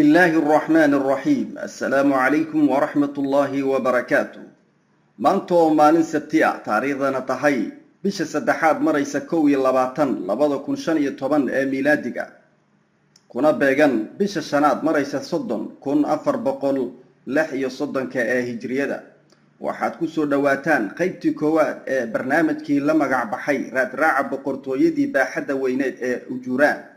الله الرحمن الرحيم. السلام عليكم ورحمة الله وبركاته. maanto maalin sabti ah taariikhdana tahay bisha saddexaad maraysa 2015 ee miilaadiga kuna beegan bisha shanaad maraysa 436 ee hijriyada. waxaad ku soo dhawaataan qaybtii koowaad ee barnaamijkii la magac baxay raadraaca boqortooyadii baaxadda weyneed ee Ujuuraan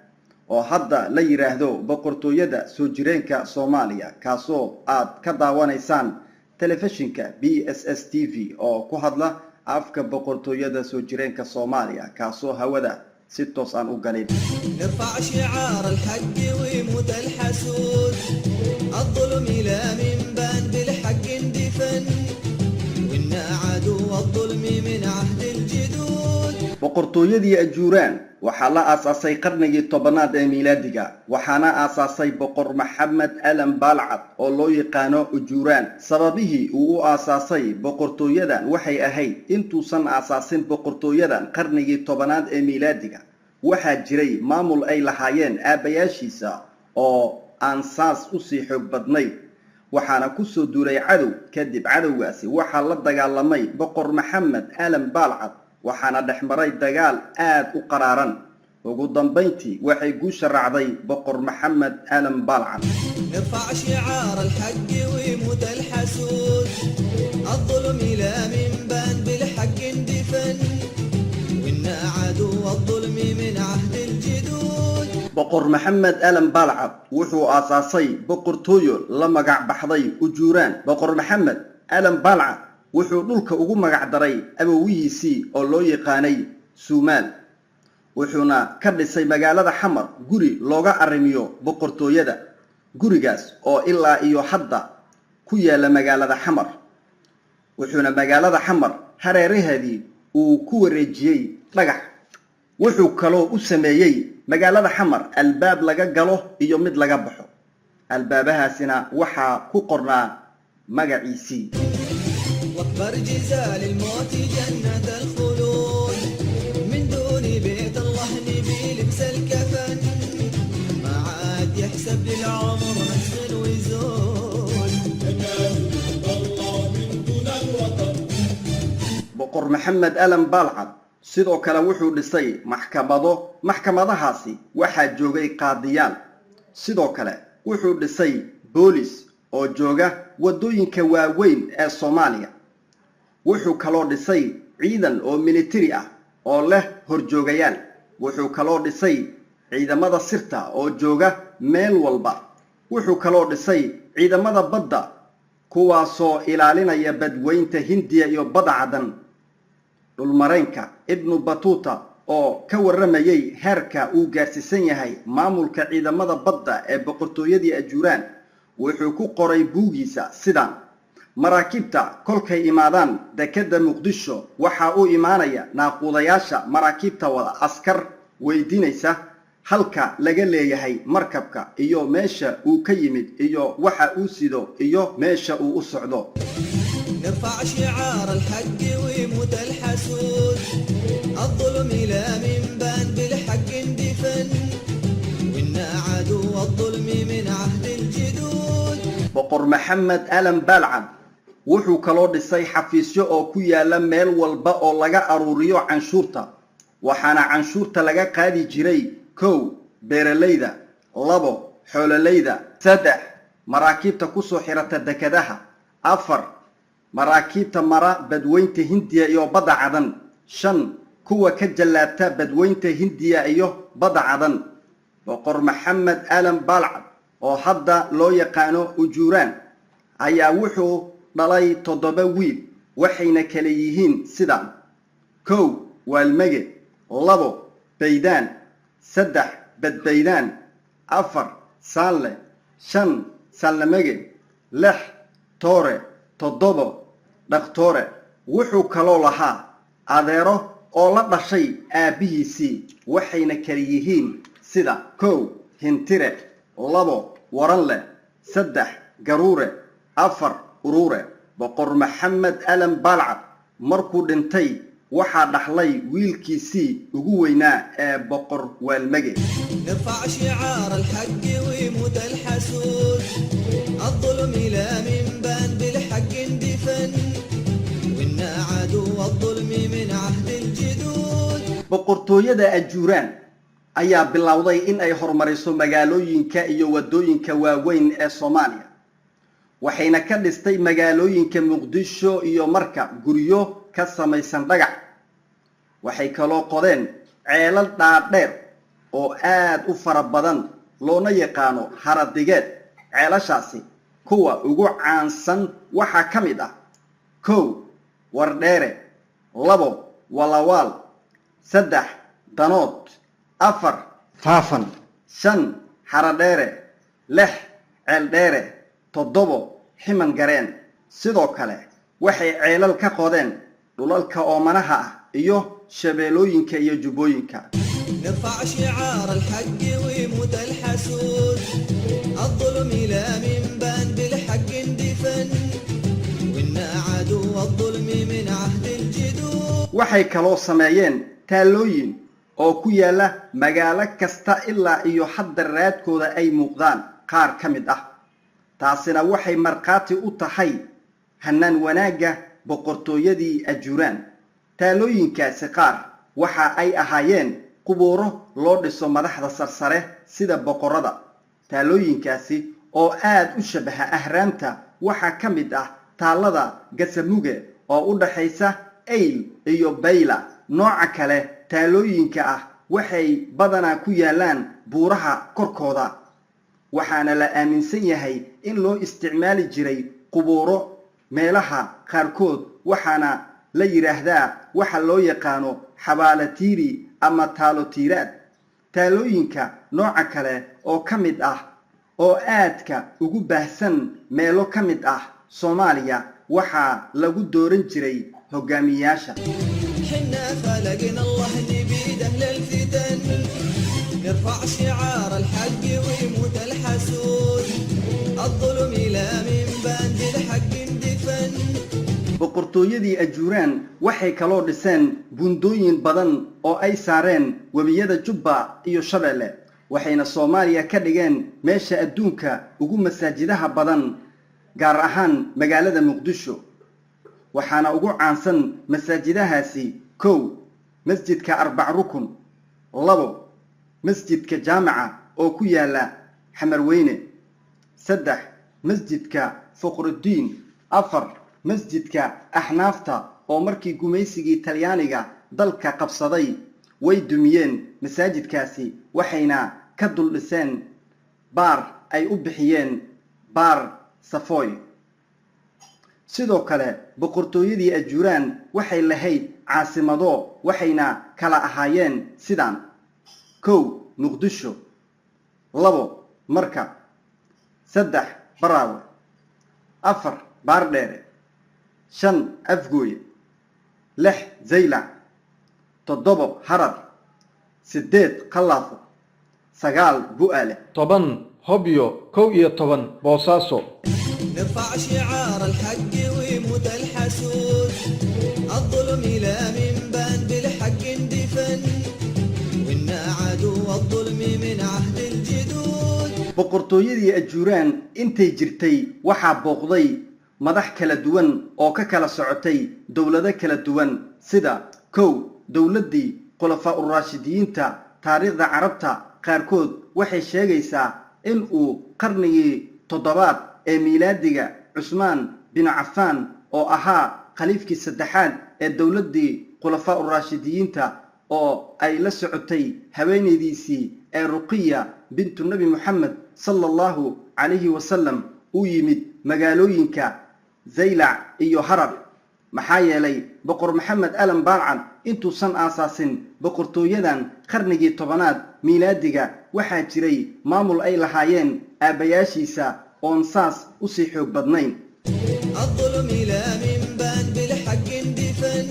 oo hadda la yiraahdo boqortooyada soo jireenka Soomaaliya, kaasoo aad ka daawanaysaan telefishinka BSS TV oo ku hadla afka boqortooyada soo jireenka Soomaaliya, kaasoo hawada si toos aan u galin. نرفع شعار الحق ويموت الحسود، الظلم لا من بان بالحق اندفن، وإن عدو الظلم من عهد الجدود. boqortooyadii Ujuuraan waxaa la aasaasay qarnigii 10aad ee miilaadiga, waxaana aasaasay boqor Maxamed Alan Balcad oo loo yaqaano Ujuuraan. sababihii uu u aasaasay boqortooyadan waxay ahayd intuusan aasaasin boqortooyadan qarnigii 10aad ee miilaadiga waxaa jiray maamul ay lahaayeen aabayaashiisa oo aan saas u sii xoog badnayn, waxaana ku soo duulay cadow. kadib cadowgaasi waxaa la dagaalamay boqor Maxamed Alan Balcad, waxaana dhexmaray dagaal aad u qaraaran. ugu dambeyntii waxay guusha raacday boqor Maxamed Alan Balcad. نرفع شعار الحق ويموت الحسود، الظلم لا من بان بالحق اندفن، وإن عدو الظلم من عهد الجدود. boqor Maxamed Alan Balcad wuxuu aasaasay boqortooyo la magac baxday Ujuuraan. boqor Maxamed Alan Balcad wuxuu dhulka ugu magac daray abawihiisii oo loo yaqaanay Suumaal, wuxuuna ka dhisay magaalada Xamar guri looga arrimiyo boqortooyada. gurigaas oo ilaa iyo hadda ku yaala magaalada Xamar, wuxuuna magaalada Xamar hareeraheedii uu ku wareejiyay dhagax. wuxuu kaloo u sameeyay magaalada Xamar albaab laga galo iyo mid laga baxo. albaabahaasina waxaa ku qornaa magaciisii. واكبر جزال الموت جنة الخلود، من دون بيت الله نبي لبس الكفن، ما عاد يحسب للعمر نسخ ويزول. boqor Maxamed Alan Balcad sidoo kale wuxuu dhisay maxkamadahaasi waxaa joogay qaadiyaan. sidoo kale wuxuu dhisay boolis oo jooga wadooyinka waaweyn ee Soomaaliya. wuxuu kaloo dhisay ciidan oo military ah oo leh horjoogayaal. wuxuu kaloo dhisay ciidamada sirta oo jooga meel walba. wuxuu kaloo dhisay ciidamada badda kuwaasoo ilaalinaya badweynta Hindiya iyo Badda Cadan. dhulmareenka Ibn Battuta oo ka waramayay heerka uu gaarsiisan yahay maamulka ciidamada badda ee boqortooyadii Ujuuraan wuxuu ku qoray buugiisa sidan: maraakiibta kolkay imaadaan dekada Muqdisho waxaa u imaanaya naaquudayaasha maraakiibta wada askar weydiinaysa halka laga leeyahay markabka iyo meesha uu ka yimid iyo waxa uu sido iyo meesha uu u socdo. نرفع شعار الحق ويموت الحسود، الظلم لا من بان بالحق اندفن، وإن عدو الظلم من عهد الجدود. boqor Maxamed Alan Balcad wuxuu kaloo dhisay xafiisyo oo ku yaala meel walba oo laga aruuriyo canshuurta, waxaana canshuurta laga qaadi jiray 1 beeralayda, 2 xoolalayda, 3 maraakiibta ku soo xirata dekadaha, 4 maraakiibta mara badweynta Hindiya iyo Badda Cadan, 5 kuwa ka jalaabta badweynta Hindiya iyo Badda Cadan. boqor Maxamed Alan Balcad oo hadda loo yaqaano Ujuuraan ayaa wuxuu dhalay 7 wiil, waxayna kala yihiin sidan: 1 Waalmage, 2 Baydaan, 3 Badbaydaan, 4 Saalle, 5 Sallamage, 6 Toore, 7 Dhaqtoore. wuxuu kaloo lahaa adeero oo la dhashay aabihiisii, waxayna kala yihiin sida: 1 Hintire, 2 Waranle, 3 Garuure, 4 Uruure. boqor Maxamed Alan Balcad markuu dhintay waxaa dhaxlay wiilkiisii ugu weynaa ee boqor waalmage. نرفع شعار الحق ويموت الحسود الظلم لا من بان بالحق اندفن وإنا عدو الظلم من عهد الجدود. boqortooyada ajuuraan ayaa bilowday in ay horumariso magaalooyinka iyo wadooyinka waaweyn ee Soomaaliya, waxayna ka dhistay magaalooyinka Muqdisho iyo Marka guryo ka samaysan dhagax. waxay kaloo qodeen ceelal dhaadheer oo aad u fara badan loona yaqaano haradigeed. ceelashaasi kuwa ugu caansan waxaa ka mid ah 1 Wardheere, 2 Walawaal, 3 Danood, 4 Faafan, 5 Haradheere, 6 Ceeldheere, 7 Ximan Gareen. sidoo kale waxay ceelal ka qodeen dhulalka oomanaha ah iyo shabeelooyinka iyo jubbooyinka. نرفع شعار الحق ويموت الحسود الظلم لا من بان بالحق اندفن وإنا عدو الظلم من عهد الجدود. waxay kaloo sameeyeen taalooyin oo ku yaala magaalo kasta ilaa iyo hadda raadkooda ay muuqdaan qaar ka mid ah. taasina waxay marqaati u tahay hanaan wanaaga boqortooyadii ajuuraan. taalooyinkaasi qaar waxa ay ahaayeen qubuuro loo dhiso madaxda sarsare sida boqorada. taalooyinkaasi oo aad u shabaha ahraamta waxaa ka mid ah taalada Gasamuge oo u dhaxaysa Eyl iyo Bayla. nooca kale taalooyinka ah waxay badanaa ku yaalaan buuraha korkooda, waxaana la aaminsan yahay in loo isticmaali jiray qubuuro meelaha qaarkood, waxaana la yiraahdaa waxa loo yaqaano xabaalatiiri ama taalotiiraad. taalooyinka nooca kale oo ka mid ah oo aadka ugu baahsan meelo ka mid ah Soomaaliya waxaa lagu dooran jiray hogaamiyaasha. حنا خلقنا الله نبيد أهل الفتن نرفع شعار الحق ويموت الحسود الظلم لا من بان بالحق اندفن. boqortooyadii ajuuraan waxay kaloo dhiseen bundooyin badan oo ay saareen webiyada Jubba iyo Shabeelle, waxayna Soomaaliya ka dhigeen meesha adduunka ugu masaajidaha badan, gaar ahaan magaalada Muqdisho. waxaana ugu caansan masaajidahaasi 1 masjidka Arbac Rukun, 2 masjidka Jaamaca oo ku yaala Xamarweyne, 3 masjidka Fuqruddin, 4 masjidka Axnaafta oo markii gumaysigii Talyaaniga dalka qabsaday way dumiyeen masaajidkaasi, waxayna ka dul dhiseen baar ay u bixiyeen Baar Savoy. sidoo kale boqortooyadii ajuuraan waxay lahayd caasimado, waxayna kala ahaayeen sidaan: 1 Muqdisho, 2 Marka, 3 Baraawe, 4 Baardheere, 5 Afgooye, 6 Zaylac, 7 Harar, 8 Qallaafo, 9 Bu'aale, 10 Hobyo, 11 Boosaaso. نرفع شعار الحق ويموت الحسود الظلم لا من بان بالحق اندفن وإنا عدو الظلم من عهد الجدود. boqortooyadii ajuuraan intay jirtay waxaa booqday madax kala duwan oo ka kala socotay dawlado kala duwan sida 1 dawladii khulafaa ur-raashidiinta. taariikhda carabta qaarkood waxay sheegaysaa in uu qarnigii 7aad ee miilaadiga Cusmaan bin Affan oo ahaa khaliifkii saddexaad ee dawladii khulafaa ur-raashidiinta oo ay la socotay haweenaydiisii ee Ruqiya bintu Nabi Muhammad sallallahu alayhi wasallam uu yimid magaalooyinka Zaylac iyo Harar. maxaa yeelay boqor Maxamed Alan Balcan intuusan aasaasin boqortooyadan qarnigii 10aad miilaadiga waxaa jiray maamul ay lahaayeen aabayaashiisa oon saas u sii xoog badnayn. الظلم لا من بان بالحق اندفن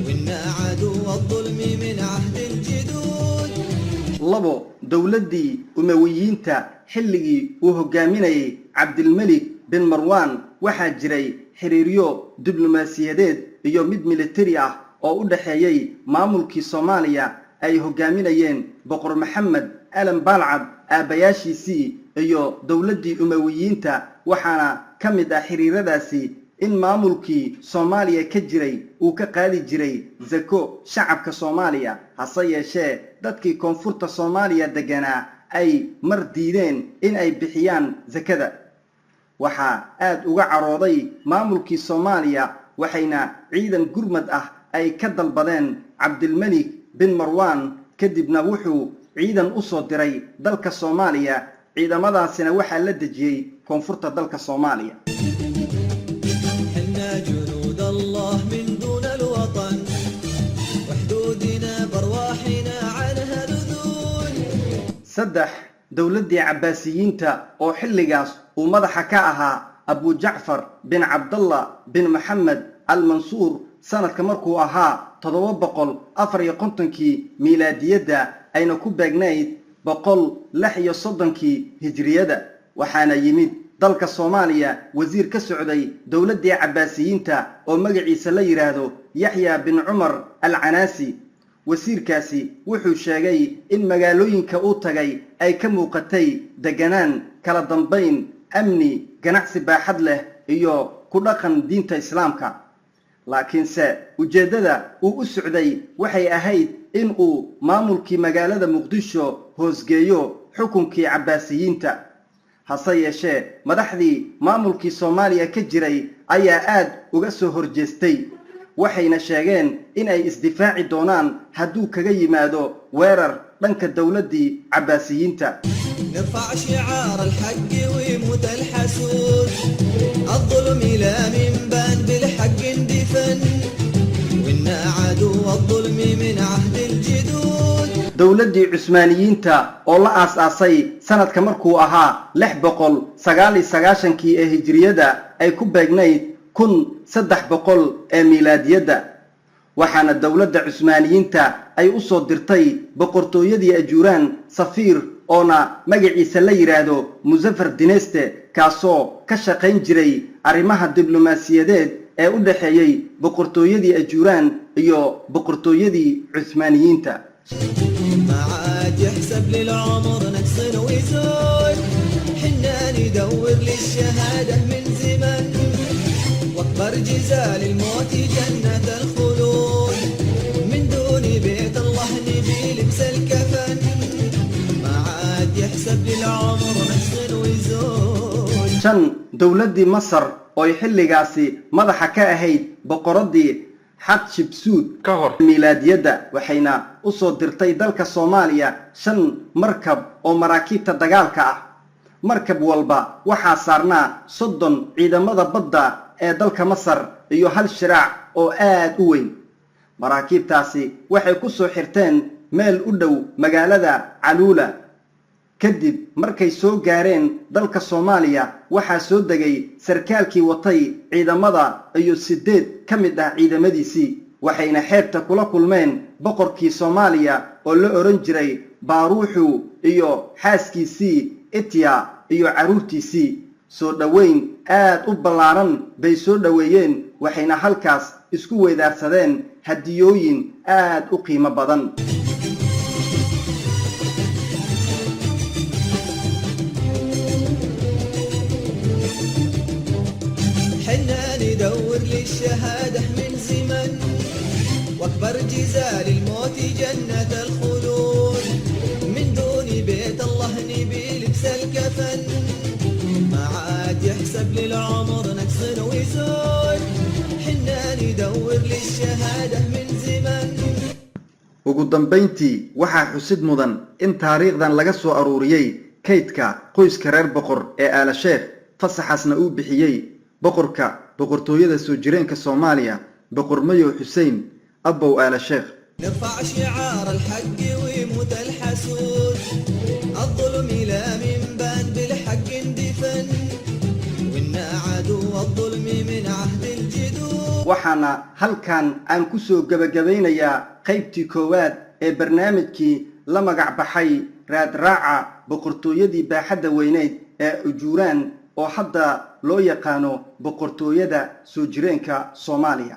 وإنا عدو الظلم من عهد الجدود. 2 dawladii umawiyiinta xilligii uu hogaaminayay Cabdilmalik bin Marwan waxaa jiray xiriiryo diblomaasiyadeed iyo mid militari ah oo u dhaxeeyay maamulkii Soomaaliya ay hogaaminayeen boqor Maxamed Aalan Balcad aabayaashiisii iyo dawladdii Umayyiyiinta waxaana ka mid ah xiriiradaasi in maamulkii Soomaaliya ka jiray uu ka qaadi jiray zako shacabka Soomaaliya hase yeeshee dadkii koonfurta Soomaaliya deganaa ay mar diideen in ay bixiyaan zakada waxa aad uga carooday maamulkii Soomaaliya waxayna ciidan gurmad ah ay ka dalbadeen Cabdilmalik bin Marwan kadibna wuxuu ciidan u soo diray dalka Soomaaliya ciidamadaasina waxa la dejiyay koonfurta dalka Soomaaliya حنا جنود الله من دون الوطن وحدودنا برواحنا عنها ذذول saddex dawladdii Cabbaasiyiinta oo xilligaas uu madaxa ka ahaa Abu Jacfar bin Abdullah bin Muhammad al-Mansuur sanadka markuu ahaa 754 miilaadiyada ayna ku beegnayd 136 hijriyada waxaana yimid dalka Soomaaliya wasiir ka socday dawladdii Cabbaasiyiinta oo magaciisa la yiraahdo Yahya bin Umar al-Anasi wasiirkaasi wuxuu sheegay in magaalooyinka uu tagay ay ka muuqatay deganaan kala dambeyn amni ganacsi baaxad leh iyo ku dhaqan diinta Islaamka laakiin se ujeedada uu u socday waxay ahayd in uu maamulkii magaalada Muqdisho hoosgeeyo xukunkii Cabbaasiyiinta hase yeeshee madaxdii maamulkii Soomaaliya ka jiray ayaa aad uga soo horjeestay waxayna sheegeen in ay isdifaaci doonaan hadduu kaga yimaado weerar dhanka dawladdii Cabbaasiyiinta نرفع شعار الحق ويموت الحسود الظلم لا منبان بالحق اندفن وإنا عدو الظلم من عهد الجدود dawladdii Cusmaaniyiinta oo la aasaasay sanadka markuu ahaa 699 ee hijriyada ay ku beegnayd 1300 ee miilaadiyada waxaana dawladda Cusmaaniyiinta ay u soo dirtay boqortooyadii Ajuuraan safiir oona magaciisa la yiraahdo Muzaffar Dineste kaasoo ka shaqayn jiray arrimaha diblomaasiyadeed ee u dhaxeeyay boqortooyadii Ajuuraan iyo boqortooyadii Cusmaaniyiinta ما عاد يحسب للعمر نقص ويزول حنا ندور للشهادة من زمن واكبر جزال الموت جنة الخلود من دون بيت الله نبي لبس الكفن ما عاد يحسب للعمر نقص ويزول shan dawladdii Masar oo xilligaasi madaxa ka ahayd boqoradii Hatshepsut ka hor miilaadiyada waxayna u soo dirtay dalka Soomaaliya 5 markab oo maraakiibta dagaalka ah markab walba waxa saarnaa 30 ciidamada badda ee dalka Masar iyo hal shiraac oo aad u weyn maraakiibtaasi waxay ku soo xirteen meel u dhow magaalada Caluula kadib markay soo gaareen dalka Soomaaliya waxa soo degay sarkaalkii watay ciidamada iyo 8 kamid ah ciidamadiisii waxayna xeebta kula kulmeen boqorkii Soomaaliya oo la oran jiray Baaruuxu iyo xaaskiisii Etiya iyo caruurtiisii soo dhaweyn aad u ballaaran bay soo dhaweeyeen waxayna halkaas isku weydaarsadeen hadiyooyin aad u qiimo badan حنا ندور للشهادة من زمن واكبر جزال الموت جنة الخلود من دون بيت الله نبي لبس الكفن ما عاد يحسب للعمر نقص ويزول حنا ندور للشهادة من زمن ugu dambeyntii waxa xusid mudan in taariikhdan laga soo aruuriyay kaydka qoyska reer boqor ee Aala Sheekh fasaxasna uu bixiyay boqorka boqortooyada soo jireenka Soomaaliya boqor Mayo Xuseen Abow Aala Sheekh نرفع شعار الحق ويموت الحسود الظلم لا منبان بالحق اندفن وإنا عدو الظلم من عهد الجدود waxaana halkan aan ku soo gabagabeynayaa qaybtii koowaad ee barnaamijkii la magac baxay raad raaca boqortooyadii baaxadda weyneed ee Ajuuraan oo hadda loo yaqaano boqortooyada soo jireenka Soomaaliya